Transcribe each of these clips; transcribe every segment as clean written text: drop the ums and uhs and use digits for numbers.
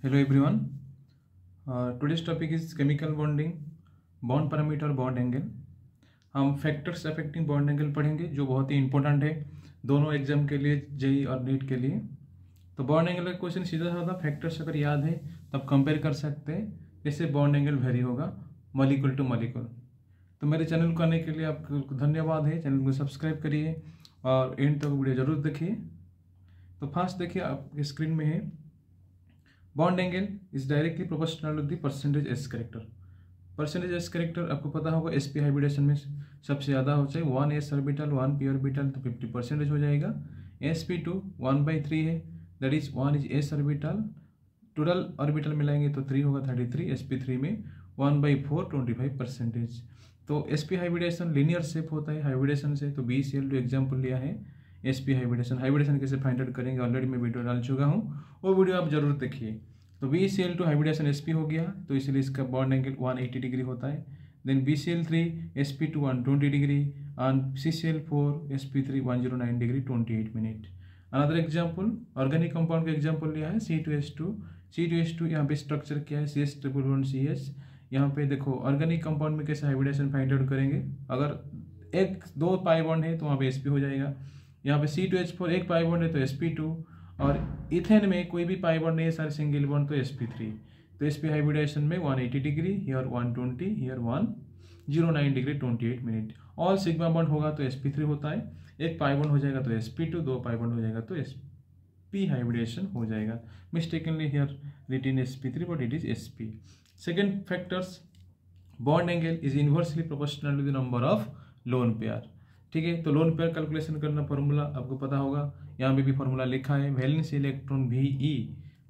Hello everyone. Today's topic is chemical bonding, bond parameter, bond angle. हम factors affecting bond angle पढ़ेंगे जो बहुत ही important है दोनों एग्जाम के लिए, जेई और नीट के लिए। तो बॉन्ड एंगल का क्वेश्चन सीधा साधा फैक्टर्स अगर याद है तब कंपेयर कर सकते हैं, जैसे बॉन्ड एंगल वेरी होगा मॉलिक्यूल टू मॉलिक्यूल। तो मेरे चैनल को आने के लिए आपको धन्यवाद है। चैनल को सब्सक्राइब करिए और एंड तक वीडियो जरूर देखिए। तो फर्स्ट देखिए आपके स्क्रीन में है, bond angle is directly proportional to the percentage s character. Percentage s character आपको पता होगा sp हाइब्रिडेशन में सबसे ज़्यादा हो जाए 1 s ऑर्बिटल 1 p ऑर्बिटल तो 50% हो जाएगा। sp2 1/3 है, that is 1 is s orbital, total orbital मिलाएंगे तो 3 होगा 33, sp3 में 1/4 25%। तो sp हाइब्रिडेशन लीनियर शेप होता है हाइब्रिडेशन से, तो BCl2 एग्जाम्पल लिया है sp हाइब्रिडेशन। हाइब्रिडेशन कैसे फाइंड आउट करेंगे ऑलरेडी मैं वीडियो डाल चुका हूँ, वो वीडियो आप जरूर देखिए। तो BCl2 हाइब्रिडेशन sp हो गया, तो इसलिए इसका बॉन्ड एंगल 180 डिग्री होता है। Then BCl3 sp2 120 degree and CCl4 sp3 109 degree 28 minute. Another example organic compound का एग्जाम्पल लिया है C2H2 यहाँ पे स्ट्रक्चर क्या है CH111CH। यहाँ पे देखो ऑर्गेनिक कंपाउंड में कैसे हाइब्रिडेशन फाइंड आउट करेंगे, अगर एक दो पाई बॉन्ड है तो वहाँ पे sp हो जाएगा। यहाँ पे C2H4 एक पाई बॉन्ड है तो sp2, और इथेन में कोई भी पाई बॉन्ड नहीं है सारे सिंगल बॉन्ड तो sp3। तो sp हाइब्रिडेशन में 180 degree, here 120, here 109 degree 28 minute. All sigma bond होगा तो sp3 होता है, एक पाई बॉन्ड हो जाएगा तो sp2, दो पाई बॉन्ड हो जाएगा तो sp हाइब्रिडेशन हो जाएगा। Mistakenly here written sp3 but it is sp। Second factors, bond angle is inversely proportional to the number of lone pair. ठीक है, तो लोन पेयर कैलकुलेशन करना फॉर्मूला आपको पता होगा, यहाँ पे भी फॉर्मूला लिखा है, valence electron VE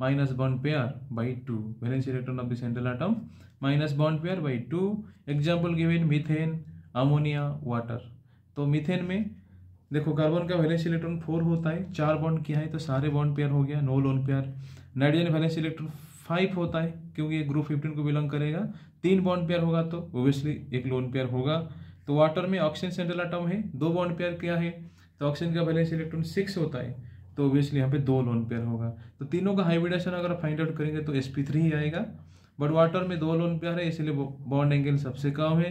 minus bond pair by 2, valence electron of the central atom minus bond pair by 2। Example given methane, ammonia, water. तो मीथेन में देखो कार्बन का वैलेंस इलेक्ट्रॉन 4 होता है, 4 बॉन्ड किया है तो सारे बॉन्ड पेयर हो गया, no lone pair. Nitrogen valence electron 5 होता है क्योंकि ये ग्रुप 15 को बिलोंग करेगा, 3 बॉन्ड पेयर होगा तो ओबियसली एक लोन पेयर होगा। तो वाटर में ऑक्सीजन सेंट्रल एटम है, 2 बॉन्ड पेयर क्या है, तो ऑक्सीजन का वैलेंस इलेक्ट्रॉन 6 होता है तो ओबियसली यहाँ पे 2 लोन पेयर होगा। तो तीनों का हाइब्रिडेशन अगर फाइंड आउट करेंगे तो sp3 ही आएगा, बट वाटर में 2 लोन पेयर है इसलिए बॉन्ड एंगल सबसे कम है।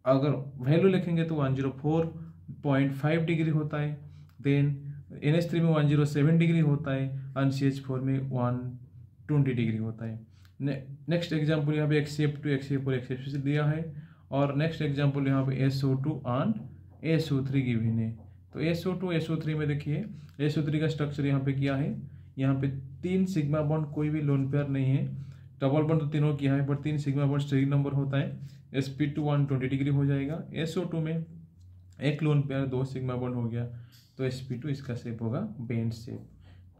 अगर वैल्यू लिखेंगे तो 104.5 डिग्री होता है। देन NH3 में 107 डिग्री होता है और CH4 में 120 डिग्री होता है। नेक्स्ट एग्जाम्पल यहाँ पे XCF2 XCF4 XCF6 दिया है, और नेक्स्ट एग्जाम्पल यहाँ पे SO2 एंड SO3 गिवन है। तो SO2 SO3 में देखिए SO3 का स्ट्रक्चर यहाँ पे किया है, यहाँ पे 3 सिग्मा बॉन्ड, कोई भी लोन पेयर नहीं है, डबल बॉन्ड तो तीनों किया है पर 3 सिग्मा बॉन्ड स्टेरिक नंबर होता है, sp2 120 डिग्री हो जाएगा। SO2 में एक लोन पेयर 2 सिग्मा बॉन्ड हो गया तो sp2 इसका शेप होगा बेंड शेप।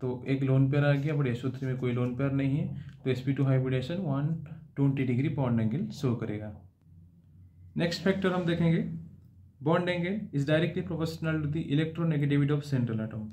तो एक लोन पेयर आ गया बट SO3 में कोई लोन पेयर नहीं है तो sp2 hybridisation 120 degree bond angle show करेगा। नेक्स्ट फैक्टर हम देखेंगे, bond angle is directly proportional to the electronegativity of central atom.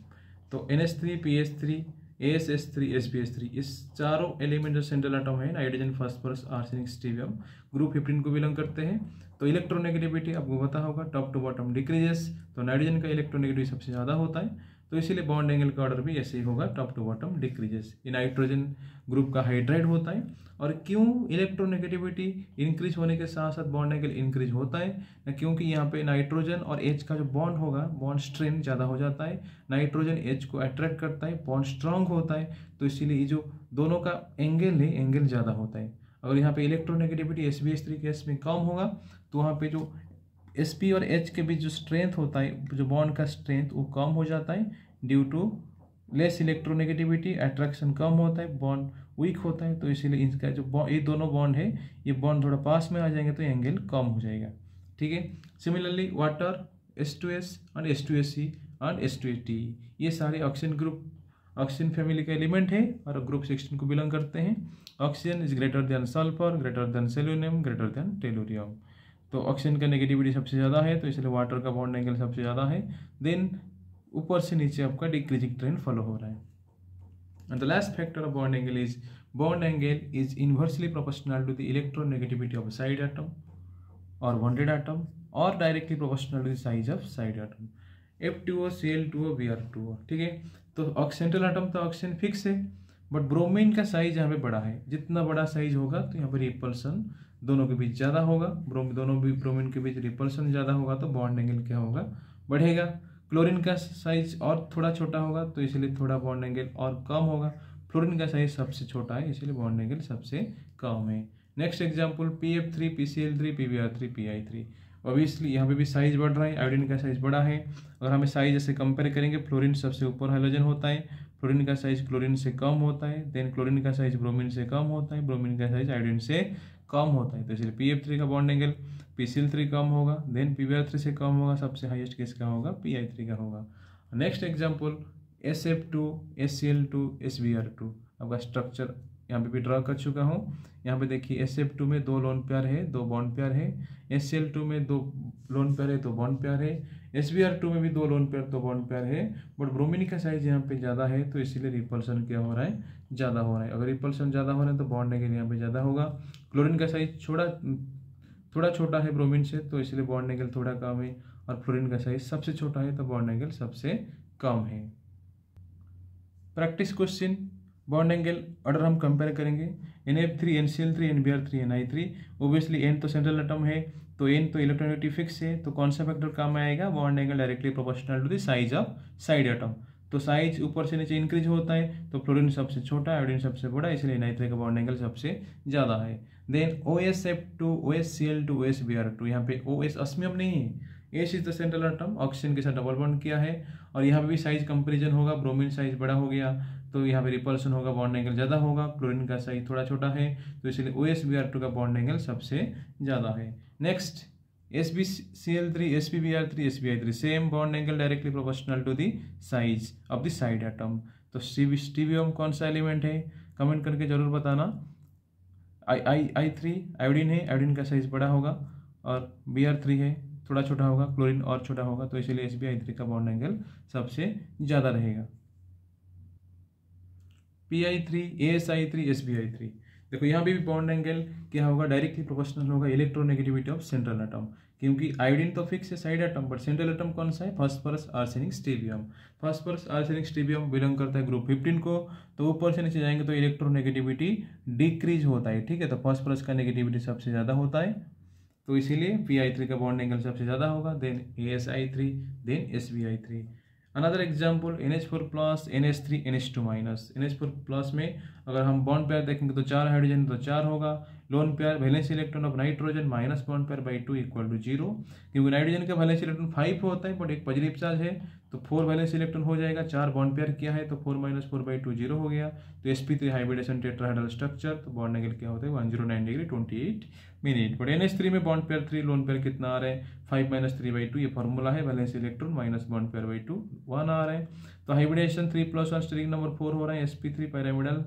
तो NH3 PH3 ASS3 SPH3 इस चारों एलिमेंट जो सेंट्रल एटम है, nitrogen phosphorus arsenic stibium, group 15 को belong करते हैं। तो इलेक्ट्रोनेगेटिविटी आपको पता होगा टॉप टू बॉटम डिक्रीजेस, तो नाइट्रोजन का इलेक्ट्रोनेगेटिविटी सबसे ज़्यादा होता है तो इसीलिए बॉन्ड एंगल का ऑर्डर भी ऐसे ही होगा, टॉप टू बॉटम डिक्रीजेस। ये नाइट्रोजन ग्रुप का हाइड्राइड होता है, और क्यों इलेक्ट्रोनेगेटिविटी इंक्रीज होने के साथ साथ बॉन्ड एंगल इंक्रीज होता है, क्योंकि यहाँ पे नाइट्रोजन और H का जो बॉन्ड होगा बॉन्ड स्ट्रेंथ ज़्यादा हो जाता है, नाइट्रोजन H को अट्रैक्ट करता है, बॉन्ड स्ट्रांग होता है, तो इसीलिए जो दोनों का एंगल है एंगल ज़्यादा होता है। अगर यहाँ पे इलेक्ट्रोनेगेटिविटी SbH3 केस में कम होगा तो वहाँ पे जो sp और H के बीच जो स्ट्रेंथ होता है, जो बॉन्ड का स्ट्रेंथ वो कम हो जाता है due to less electronegativity, attraction कम होता है, बॉन्ड वीक होता है, तो इसीलिए इनका जो ये दोनों बॉन्ड है ये बॉन्ड थोड़ा पास में आ जाएंगे तो एंगल कम हो जाएगा। ठीक है, similarly water H2S and H2SC and H2ST ये सारे ऑक्सीजन ग्रुप, ऑक्सीजन फैमिली का एलिमेंट है और ग्रुप 16 को बिलोंग करते हैं। Oxygen is greater than sulphur, greater than selenium, greater than tellurium. तो ऑक्सीजन का नेगेटिविटी सबसे ज़्यादा है तो इसलिए वाटर का बॉन्ड एंगल सबसे ज़्यादा है। देन ऊपर से नीचे आपका डिक्रीजिंग ट्रेंड फॉलो हो रहा है। And the last factor of bond angle is bond angle is inversely proportional to the electronegativity of side atom और बॉन्डेड एटम, और directly proportional to the size of side atom. F2O Cl2O Br2O। ठीक है, तो central atom तो oxygen fix है but bromine का size यहाँ पे बड़ा है, जितना बड़ा साइज होगा तो यहाँ पे रिपल्सन दोनों के बीच ज़्यादा होगा, दोनों भी ब्रोमीन के बीच रिपल्सन ज़्यादा होगा तो बॉन्ड एंगल क्या होगा, बढ़ेगा। क्लोरीन का साइज और थोड़ा छोटा होगा तो इसलिए थोड़ा बॉन्ड एंगल और कम होगा। फ्लोरीन का साइज सबसे छोटा है इसलिए बॉन्ड एंगल सबसे कम है। Next example PF3 PCl3 PBr3 PI3। Obviously यहाँ पे भी साइज बढ़ रहा है, आयोडीन का साइज बड़ा है। अगर हमें साइज जैसे कंपेयर करेंगे, फ्लोरीन सबसे ऊपर हाइड्रोजन होता है, फ्लोरीन का साइज क्लोरीन से कम होता है, देन क्लोरीन का साइज ब्रोमीन से कम होता है, ब्रोमीन का साइज आयोडीन से कम होता है, तो इसलिए PF3 का बॉन्ड एंगल PCl3 कम होगा, देन PBr3 से कम होगा, सबसे हाईएस्ट किसका होगा, PI3 का होगा। Next example SF2 SCl2 SBr2। आपका स्ट्रक्चर यहाँ पे भी ड्रा कर चुका हूँ। यहाँ पे देखिए SF2 में 2 लोन पेयर है, 2 बॉन्ड पेयर है, SCl2 में 2 लोन पेयर है, 2 बॉन्ड पेयर है, SBr2 में भी 2 लोन पेयर 2 बॉन्ड पेयर है। बट ब्रोमीन का साइज यहाँ पे ज़्यादा है तो इसीलिए रिपल्सन क्या हो रहा है, ज़्यादा हो रहा है। अगर रिपल्सन ज़्यादा हो रहा है तो बॉन्ड एंगल यहाँ पे ज़्यादा होगा। क्लोरीन का साइज थोड़ा छोटा है ब्रोमीन से तो इसलिए बॉन्ड एंगल थोड़ा कम है, और फ्लोरीन का साइज सबसे छोटा है तो बॉन्ड एंगल सबसे कम है। Practice question, bond angle order हम कंपेयर करेंगे, NF3 NCl3 NBr3 NI3। Obviously N तो सेंट्रल एटम है तो N तो इलेक्ट्रोनेगेटिव फिक्स है, तो कौन सा फैक्टर काम आएगा, bond angle directly proportional to the size of side atom. तो साइज ऊपर से नीचे इंक्रीज होता है तो फ्लोरीन सबसे छोटा, आयोडीन सबसे बड़ा, इसलिए NI3 का बॉन्ड एंगल सबसे ज़्यादा है। देन OSF2 OSCl2 OSBr2, यहाँ पे OS ऑस्मियम नहीं है, S is the central atom, oxygen के साथ डबल बॉन्ड किया है, और यहाँ पे भी साइज कंपेरिजन होगा, ब्रोमीन साइज बड़ा हो गया तो यहाँ पे रिपल्सन होगा, बॉन्ड एंगल ज़्यादा होगा, क्लोरीन का साइज थोड़ा छोटा है तो इसलिए OSBr2 का बॉन्ड एंगल सबसे ज़्यादा है। Next SbCl3 SpBr3 SbI3, same bond angle directly proportional to the size of the side atom. तो स्टीबियम कौन सा एलिमेंट है, कमेंट करके जरूर बताना। I3 आयोडीन है, आयोडीन का साइज बड़ा होगा, और Br3 है, थोड़ा छोटा होगा, क्लोरीन और छोटा होगा तो इसीलिए SbI3 का बॉन्ड एंगल सबसे ज़्यादा रहेगा। PI3 ASI3 SbI3, देखो यहाँ भी बॉन्ड एंगल क्या होगा, डायरेक्टली प्रोपोर्शनल होगा इलेक्ट्रोनेगेटिविटी ऑफ सेंट्रल एटम, क्योंकि आयोडीन तो फिक्स है side atom, but central atom कौन सा है, phosphorus arsenic stibium. Phosphorus arsenic stibium belong करता है ग्रुप 15 को, तो ऊपर से नीचे जाएंगे तो इलेक्ट्रोनेगेटिविटी डिक्रीज होता है, ठीक है। तो फास्फोरस का नेगेटिविटी सबसे ज़्यादा होता है तो इसीलिए PI3 का बॉन्ड एंगल सबसे ज़्यादा होगा, then ASI3, then SbI3। Another example NH4 plus NH3 NH2 minus. NH4 plus में अगर हम बॉन्ड पेयर देखेंगे तो 4 हाइड्रोजन तो 4 होगा, lone pair valence electron of nitrogen minus bond pair by 2 equal to 0, क्योंकि नाइट्रोजन का वैलेंस इलेक्ट्रॉन 5 होता है बट एक पॉजिटिव चार्ज है तो 4 वैलेंस इलेक्ट्रॉन हो जाएगा, 4 बॉन्ड पेयर किया है तो 4 माइनस 4 बाई 2 0 हो गया। तो sp3 हाइब्रिडेशन टेट्राहेड्रल स्ट्रक्चर, तो बॉन्ड एंगल क्या होता है 109 डिग्री 28 मिनट। बट NH3 में बॉन्ड पेयर 3, लोन पेयर कितना आ रहा है 5 माइनस 3 बाई 2, ये फॉर्मूला है, valence electron minus bond pair by 2 1 आ रहा है। तो हाइब्रिडेशन 3+1 स्टेरिक नंबर 4 हो रहा है, sp3 pyramidal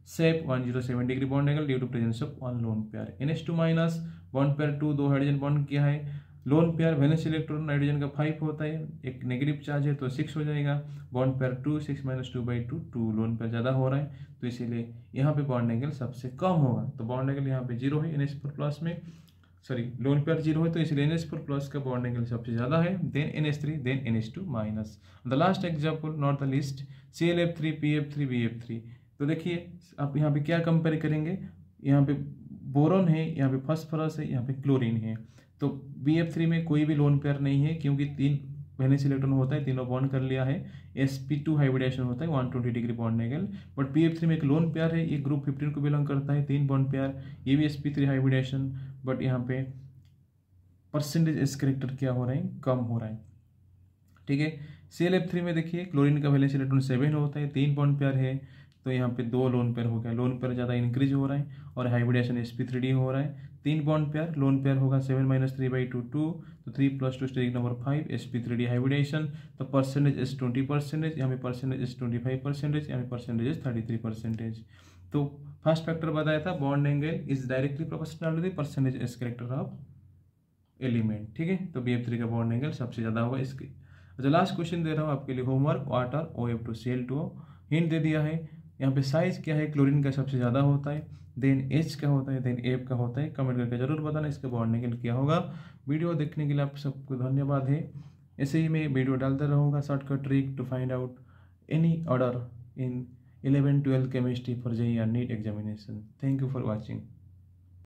shape 107 degree bond angle due to presence of 1 lone pair. NH2 minus bond pair 2, 2 hydrogen bond किया है, lone pair valence electron nitrogen का 5 होता है, एक नेगेटिव चार्ज है तो 6 हो जाएगा, bond pair 2 6 minus 2 by 2 2, lone pair ज़्यादा हो रहा है तो इसीलिए यहाँ पे बॉन्ड एंगल सबसे कम होगा। तो बॉन्ड एंगल यहाँ पे 0 है NH4 प्लस में, सॉरी लोन पेयर 0 है तो इसलिए NH4 प्लस का बॉन्ड एंगल सबसे ज़्यादा है, then NH3, then NH2 minus. The last example not the list, ClF3 PF3 BF3। तो देखिए आप यहाँ पे क्या कंपेयर करेंगे, यहाँ पे बोरॉन है, यहाँ पे फास्फोरस है, यहाँ पे क्लोरीन है। तो BF3 में कोई भी लोन पेयर नहीं है क्योंकि 3 वैलेंस इलेक्ट्रॉन होता है, तीनों बॉन्ड कर लिया है, sp2 हाइब्रिडेशन होता है 120 degree bond angle. But PF3 में एक लोन पेयर है, ये ग्रुप 15 को बिलोंग करता है, 3 बॉन्ड पेयर, ये भी sp3 हाइब्रिडेशन, बट यहाँ पे परसेंटेज इस करेक्टर क्या हो रहा है, कम हो रहा है, ठीक है। ClF3 में देखिए क्लोरीन का वैलेंस इलेक्ट्रॉन 7 होता है, 3 बॉन्ड पेयर है तो यहाँ पे 2 लोन पेयर हो गया, लोन पेयर ज़्यादा इंक्रीज हो रहा है, और हाइब्रिडेशन sp3d हो रहा है, 3 बॉन्ड पेयर, लोन पेयर होगा 7 माइनस 3 बाई 2 2, तो 3+2 स्टेरिक नंबर 5 sp3d हाइब्रिडेशन। तो परसेंटेज इज 20%, यहाँ पे परसेंटेज इज 25%, यहाँ पे परसेंटेज इज 33%। तो फर्स्ट फैक्टर बताया था bond angle is directly proportional to the percentage s character of element, ठीक है। तो BF3 का बॉन्ड एंगल सबसे ज़्यादा होगा इसके। अच्छा लास्ट क्वेश्चन दे रहा हूँ आपके लिए homework, water OF2 Cl2O, hint दे दिया है, यहाँ पे साइज क्या है, क्लोरीन का सबसे ज़्यादा होता है, देन H का होता है, देन F का होता है, कमेंट करके जरूर बताना इसका बॉन्ड एंगल क्या होगा। वीडियो देखने के लिए आप सबको धन्यवाद है, ऐसे ही मैं वीडियो डालता रहूँगा shortcut trick to find out any order in 11-12 chemistry for JEE and NEET examination. Thank you for watching.